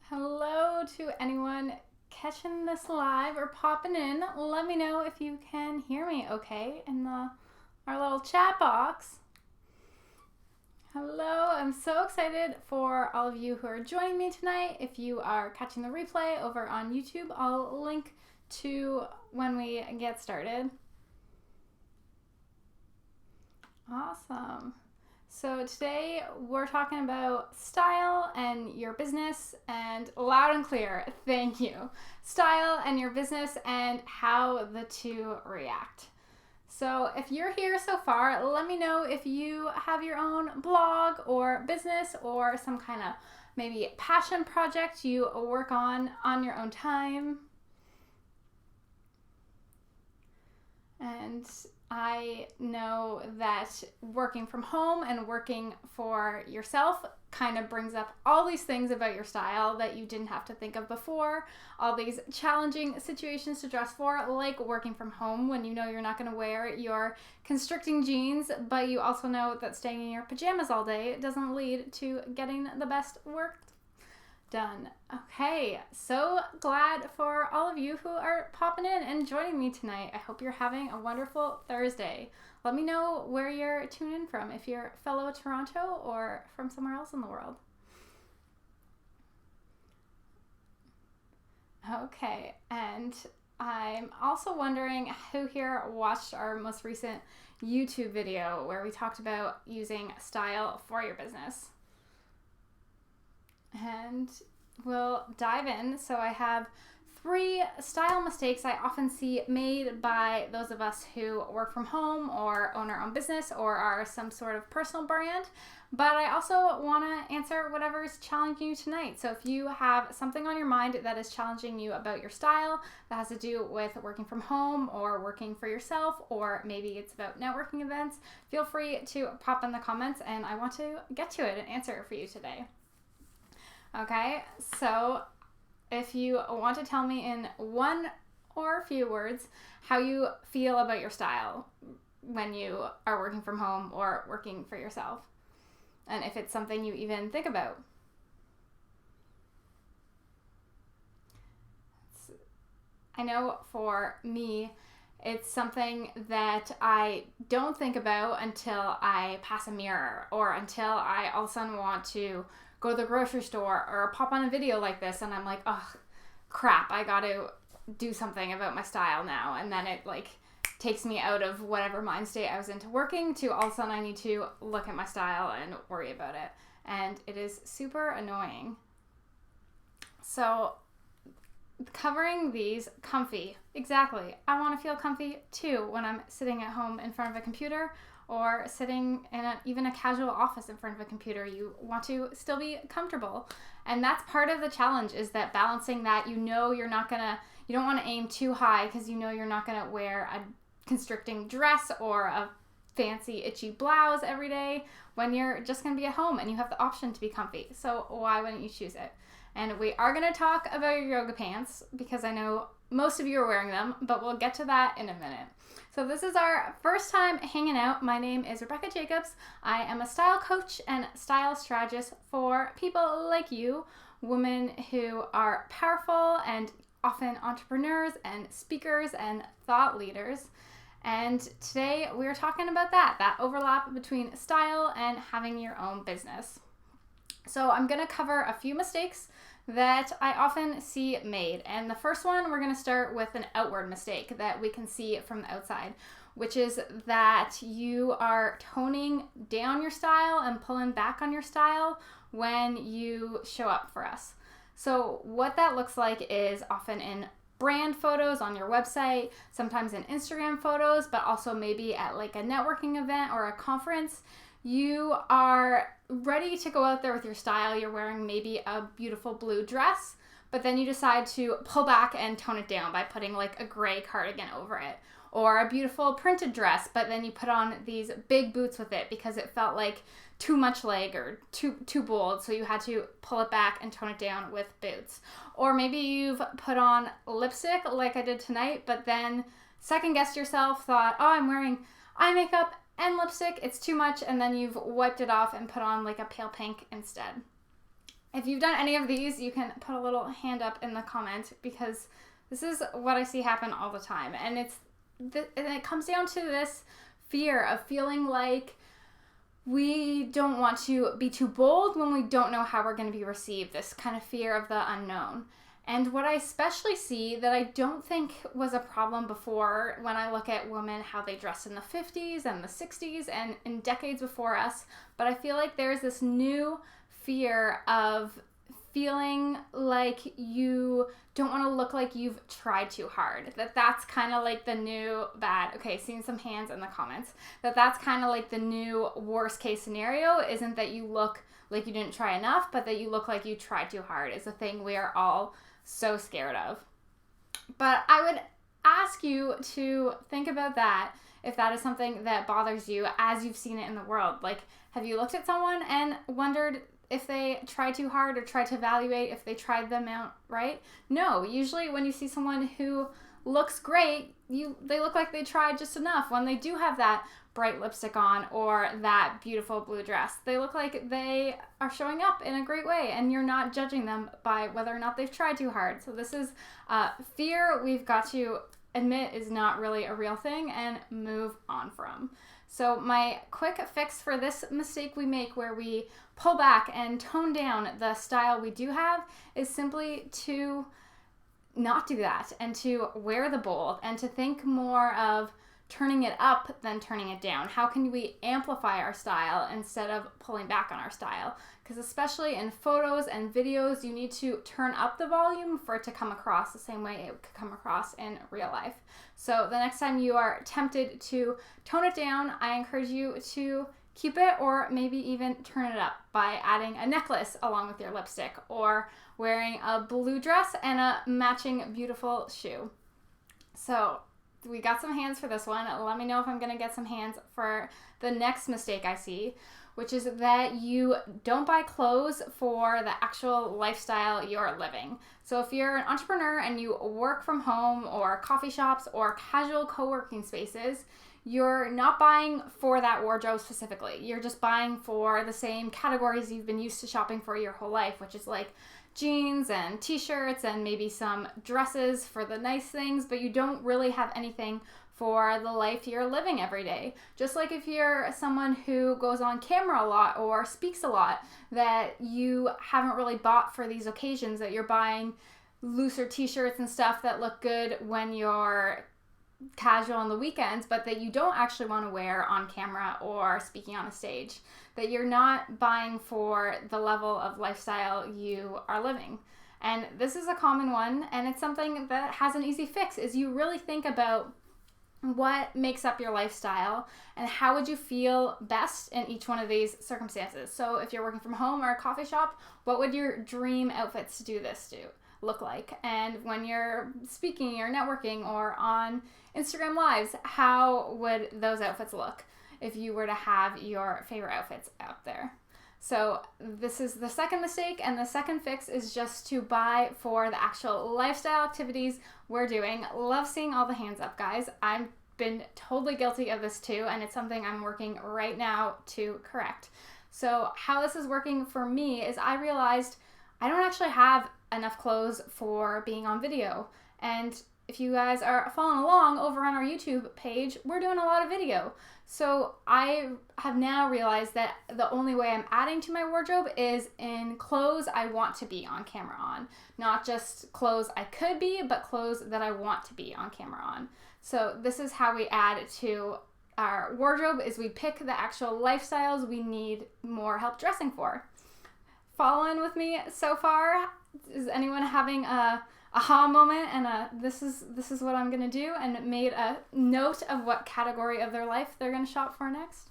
Hello to anyone catching this live or popping in. Let me know if you can hear me okay in our little chat box. Hello, I'm so excited for all of you who are joining me tonight. If you are catching the replay over on YouTube, I'll link to when we get started. Awesome. So today we're talking about style and your business, and loud and clear, thank you. Style and your business and how the two react. So if you're here so far, let me know if you have your own blog or business or some kind of maybe passion project you work on your own time. And I know that working from home and working for yourself kind of brings up all these things about your style that you didn't have to think of before, all these challenging situations to dress for, like working from home when you know you're not going to wear your constricting jeans, but you also know that staying in your pajamas all day doesn't lead to getting the best work done. Okay, so glad for all of you who are popping in and joining me tonight. I hope you're having a wonderful Thursday. Let me know where you're tuning in from, if you're fellow Toronto or from somewhere else in the world. Okay, and I'm also wondering who here watched our most recent YouTube video where we talked about using style for your business. And we'll dive in. So I have 3 style mistakes I often see made by those of us who work from home or own our own business or are some sort of personal brand. But I also want to answer whatever is challenging you tonight. So if you have something on your mind that is challenging you about your style that has to do with working from home or working for yourself, or maybe it's about networking events, feel free to pop in the comments and I want to get to it and answer it for you today. Okay, so if you want to tell me in one or a few words how you feel about your style when you are working from home or working for yourself, and if it's something you even think about. I know for me, it's something that I don't think about until I pass a mirror or until I all of a sudden want to go to the grocery store or pop on a video like this and I'm like, oh crap, I got to do something about my style now. And then it takes me out of whatever mind state I was into working to all of a sudden I need to look at my style and worry about it. And it is super annoying. So covering these comfy, exactly. I want to feel comfy too when I'm sitting at home in front of a computer or sitting in even a casual office in front of a computer. You want to still be comfortable. And that's part of the challenge, is that balancing that. You don't want to aim too high because you know you're not going to wear a constricting dress or a fancy itchy blouse every day when you're just going to be at home and you have the option to be comfy. So why wouldn't you choose it? And we are going to talk about your yoga pants because I know most of you are wearing them, but we'll get to that in a minute. So this is our first time hanging out. My name is Rebecca Jacobs. I am a style coach and style strategist for people like you, women who are powerful and often entrepreneurs and speakers and thought leaders. And today we're talking about that overlap between style and having your own business. So I'm going to cover a few mistakes that I often see made. And the first one, we're going to start with an outward mistake that we can see from the outside, which is that you are toning down your style and pulling back on your style when you show up for us. So what that looks like is often in brand photos on your website, sometimes in Instagram photos, but also maybe at like a networking event or a conference. You are ready to go out there with your style. You're wearing maybe a beautiful blue dress, but then you decide to pull back and tone it down by putting like a gray cardigan over it, or a beautiful printed dress, but then you put on these big boots with it because it felt like too much leg or too bold, so you had to pull it back and tone it down with boots. Or maybe you've put on lipstick like I did tonight, but then second guessed yourself, thought, oh, I'm wearing eye makeup and lipstick, it's too much, and then you've wiped it off and put on like a pale pink instead. If you've done any of these, you can put a little hand up in the comment, because this is what I see happen all the time. And it comes down to this fear of feeling like we don't want to be too bold when we don't know how we're going to be received, this kind of fear of the unknown. And what I especially see that I don't think was a problem before, when I look at women, how they dressed in the 50s and the 60s and in decades before us, but I feel like there's this new fear of feeling like you don't want to look like you've tried too hard. That's kind of like the new bad. Okay, seeing some hands in the comments. That's kind of like the new worst case scenario. Isn't that you look like you didn't try enough, but that you look like you tried too hard is a thing we are all so scared of. But I would ask you to think about that if that is something that bothers you as you've seen it in the world. Like, have you looked at someone and wondered if they tried too hard, or tried to evaluate if they tried them out right? No, usually when you see someone who looks great, they look like they tried just enough. When they do have that bright lipstick on or that beautiful blue dress, they look like they are showing up in a great way, and you're not judging them by whether or not they've tried too hard. So this is fear we've got to admit is not really a real thing and move on from. So my quick fix for this mistake we make, where we pull back and tone down the style we do have, is simply to not do that, and to wear the bold, and to think more of turning it up than turning it down. How can we amplify our style instead of pulling back on our style? Because especially in photos and videos, you need to turn up the volume for it to come across the same way it could come across in real life. So the next time you are tempted to tone it down, I encourage you to keep it, or maybe even turn it up by adding a necklace along with your lipstick, or wearing a blue dress and a matching beautiful shoe. So we got some hands for this one. Let me know if I'm going to get some hands for the next mistake I see, which is that you don't buy clothes for the actual lifestyle you're living. So if you're an entrepreneur and you work from home, or coffee shops, or casual co-working spaces, you're not buying for that wardrobe specifically. You're just buying for the same categories you've been used to shopping for your whole life, which is like jeans and t-shirts and maybe some dresses for the nice things, but you don't really have anything for the life you're living every day. Just like if you're someone who goes on camera a lot or speaks a lot, that you haven't really bought for these occasions, that you're buying looser t-shirts and stuff that look good when you're casual on the weekends, but that you don't actually want to wear on camera or speaking on a stage. That you're not buying for the level of lifestyle you are living. And this is a common one, and it's something that has an easy fix, is you really think about what makes up your lifestyle and how would you feel best in each one of these circumstances. So if you're working from home or a coffee shop, what would your dream outfits to do this look like? And when you're speaking or networking or on Instagram Lives, how would those outfits look if you were to have your favorite outfits out there? So this is the second mistake, and the second fix is just to buy for the actual lifestyle activities we're doing. Love seeing all the hands up, guys. I've been totally guilty of this too, and it's something I'm working right now to correct. So how this is working for me is I realized I don't actually have enough clothes for being on video. And if you guys are following along over on our YouTube page, we're doing a lot of video. So I have now realized that the only way I'm adding to my wardrobe is in clothes I want to be on camera on. Not just clothes I could be, but clothes that I want to be on camera on. So this is how we add to our wardrobe, is we pick the actual lifestyles we need more help dressing for. Following with me so far? Is anyone having a aha moment and this is what I'm gonna do, and made a note of what category of their life they're gonna shop for next?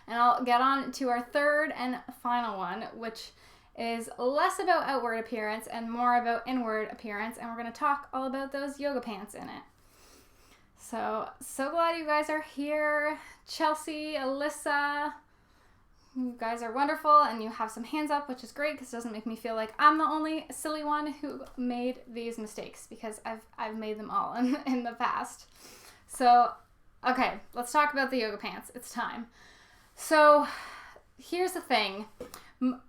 And I'll get on to our third and final one, which is less about outward appearance and more about inward appearance, and we're gonna talk all about those yoga pants in it. So glad you guys are here. Chelsea, Alyssa, you guys are wonderful, and you have some hands up, which is great because it doesn't make me feel like I'm the only silly one who made these mistakes, because I've made them all in the past. So, okay, let's talk about the yoga pants. It's time. So, here's the thing.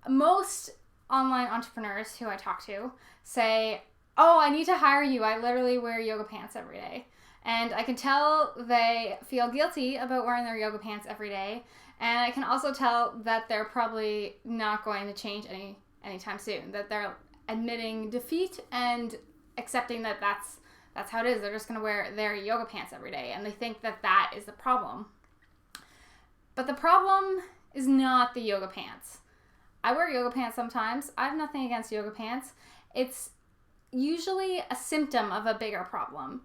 Most online entrepreneurs who I talk to say, oh, I need to hire you. I literally wear yoga pants every day. And I can tell they feel guilty about wearing their yoga pants every day. And I can also tell that they're probably not going to change anytime soon, that they're admitting defeat and accepting that that's how it is. They're just going to wear their yoga pants every day, and they think that that is the problem. But the problem is not the yoga pants. I wear yoga pants sometimes. I have nothing against yoga pants. It's usually a symptom of a bigger problem.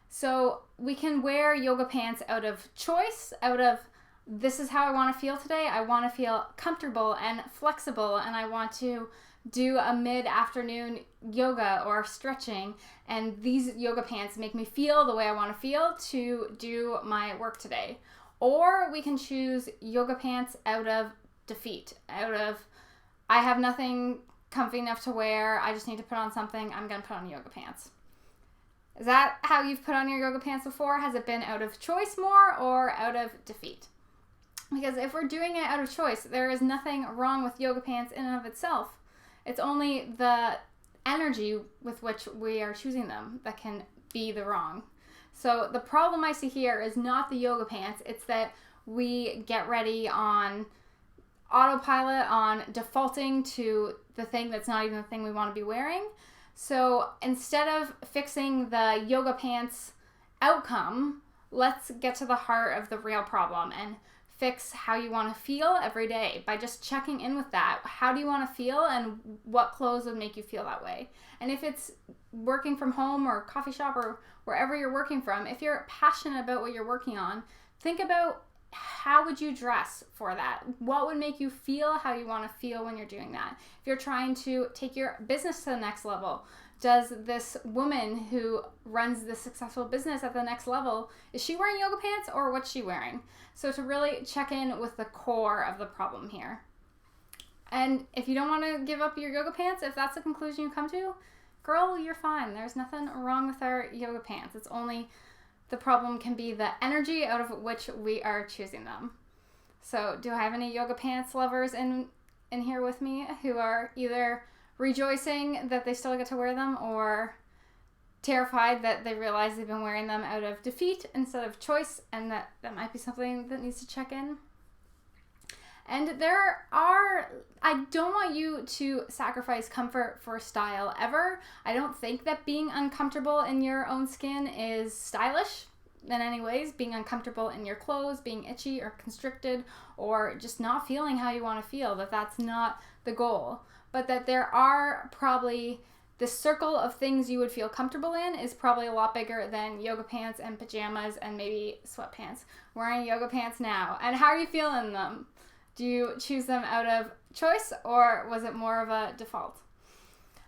So we can wear yoga pants out of choice, out of this is how I want to feel today. I want to feel comfortable and flexible, and I want to do a mid-afternoon yoga or stretching, and these yoga pants make me feel the way I want to feel to do my work today. Or we can choose yoga pants out of defeat, out of I have nothing comfy enough to wear, I just need to put on something, I'm going to put on yoga pants. Is that how you've put on your yoga pants before? Has it been out of choice more or out of defeat? Because if we're doing it out of choice, there is nothing wrong with yoga pants in and of itself. It's only the energy with which we are choosing them that can be the wrong. So the problem I see here is not the yoga pants. It's that we get ready on autopilot, on defaulting to the thing that's not even the thing we want to be wearing. So instead of fixing the yoga pants outcome, let's get to the heart of the real problem and fix how you want to feel every day by just checking in with that. How do you want to feel, and what clothes would make you feel that way? And if it's working from home or coffee shop or wherever you're working from, if you're passionate about what you're working on, think about how would you dress for that? What would make you feel how you want to feel when you're doing that? If you're trying to take your business to the next level, does this woman who runs this successful business at the next level, is she wearing yoga pants or what's she wearing? So to really check in with the core of the problem here. And if you don't want to give up your yoga pants, if that's the conclusion you come to, girl, you're fine. There's nothing wrong with our yoga pants. It's only the problem can be the energy out of which we are choosing them. So do I have any yoga pants lovers in here with me who are either rejoicing that they still get to wear them or terrified that they realize they've been wearing them out of defeat instead of choice, and that might be something that needs to check in? And I don't want you to sacrifice comfort for style ever. I don't think that being uncomfortable in your own skin is stylish in any ways. Being uncomfortable in your clothes, being itchy or constricted, or just not feeling how you want to feel, that's not the goal. But that there are probably the circle of things you would feel comfortable in is probably a lot bigger than yoga pants and pajamas and maybe sweatpants. Wearing yoga pants now. And how are you feeling them? Do you choose them out of choice, or was it more of a default?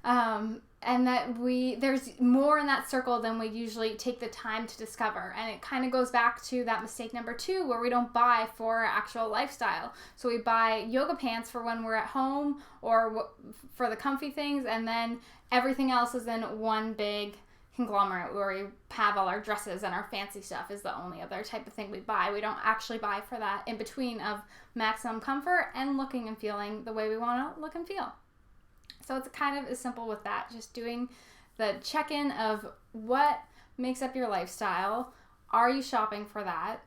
And that there's more in that circle than we usually take the time to discover. And it kind of goes back to that mistake number 2, where we don't buy for our actual lifestyle. So we buy yoga pants for when we're at home or for the comfy things, and then everything else is in one big conglomerate where we have all our dresses and our fancy stuff is the only other type of thing we buy. We don't actually buy for that in between of maximum comfort and looking and feeling the way we want to look and feel. So it's kind of as simple with that, just doing the check-in of what makes up your lifestyle. Are you shopping for that?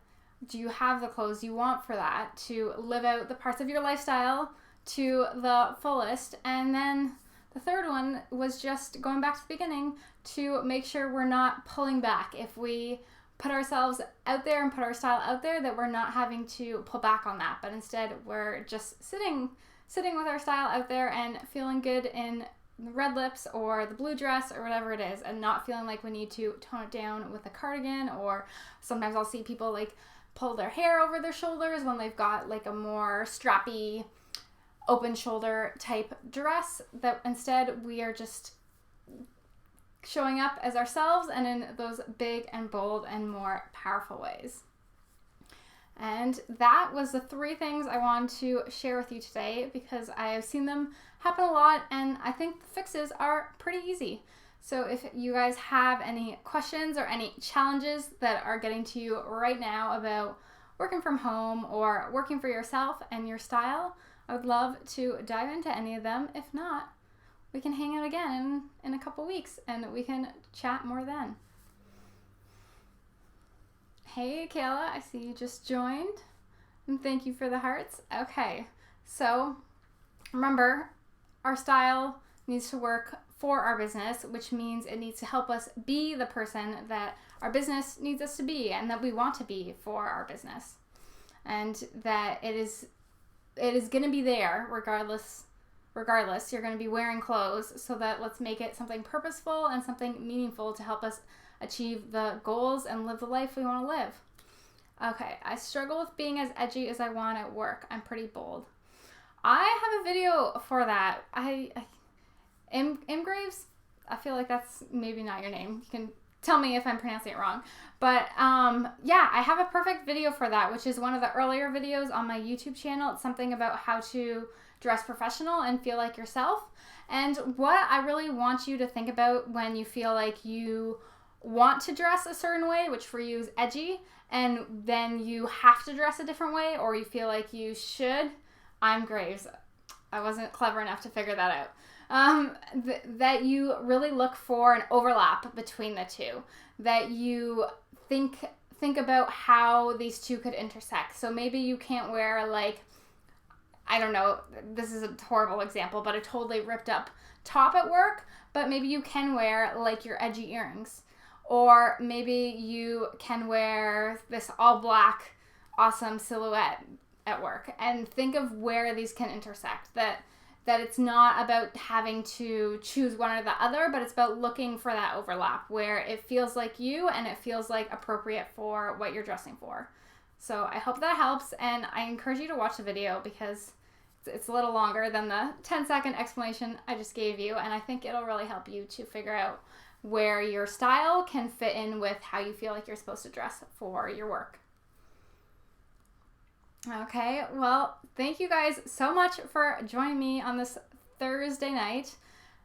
Do you have the clothes you want for that to live out the parts of your lifestyle to the fullest? And then the third one was just going back to the beginning to make sure we're not pulling back. If we put ourselves out there and put our style out there, that we're not having to pull back on that, but instead we're just sitting with our style out there and feeling good in the red lips or the blue dress or whatever it is, and not feeling like we need to tone it down with a cardigan. Or sometimes I'll see people like pull their hair over their shoulders when they've got like a more strappy open shoulder type dress, that instead we are just showing up as ourselves and in those big and bold and more powerful ways. And that was the 3 things I wanted to share with you today, because I have seen them happen a lot and I think the fixes are pretty easy. So if you guys have any questions or any challenges that are getting to you right now about working from home or working for yourself and your style, I would love to dive into any of them. If not, we can hang out again in a couple weeks and we can chat more then. Hey, Kayla, I see you just joined. And thank you for the hearts. Okay, so remember, our style needs to work for our business, which means it needs to help us be the person that our business needs us to be and that we want to be for our business. And that it is going to be there regardless. You're going to be wearing clothes, so that let's make it something purposeful and something meaningful to help us achieve the goals and live the life we want to live. Okay, I struggle with being as edgy as I want at work. I'm pretty bold. I have a video for that. Imgraves, I feel like that's maybe not your name. You can tell me if I'm pronouncing it wrong. But yeah, I have a perfect video for that, which is one of the earlier videos on my YouTube channel. It's something about how to dress professional and feel like yourself. And what I really want you to think about when you feel like you want to dress a certain way, which for you is edgy, and then you have to dress a different way, or you feel like you should. I'm Graves. I wasn't clever enough to figure that out. That you really look for an overlap between the two. That you think about how these two could intersect. So maybe you can't wear, like, I don't know, this is a horrible example, but a totally ripped up top at work, but maybe you can wear like your edgy earrings. Or maybe you can wear this all black awesome silhouette at work, and think of where these can intersect. That it's not about having to choose one or the other, but it's about looking for that overlap where it feels like you and it feels like appropriate for what you're dressing for. So I hope that helps, and I encourage you to watch the video because it's a little longer than the 10-second explanation I just gave you, and I think it'll really help you to figure out where your style can fit in with how you feel like you're supposed to dress for your work. Okay, well, thank you guys so much for joining me on this Thursday night.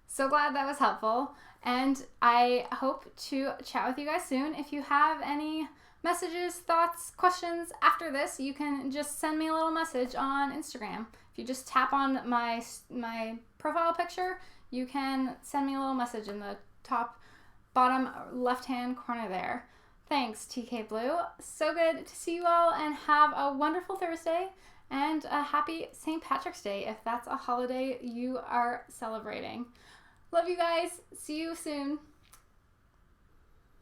So glad that was helpful, and I hope to chat with you guys soon. If you have any messages, thoughts, questions after this, you can just send me a little message on Instagram. If you just tap on my profile picture, you can send me a little message in the top bottom left-hand corner there. Thanks, TK Blue. So good to see you all, and have a wonderful Thursday and a happy St. Patrick's Day if that's a holiday you are celebrating. Love you guys. See you soon.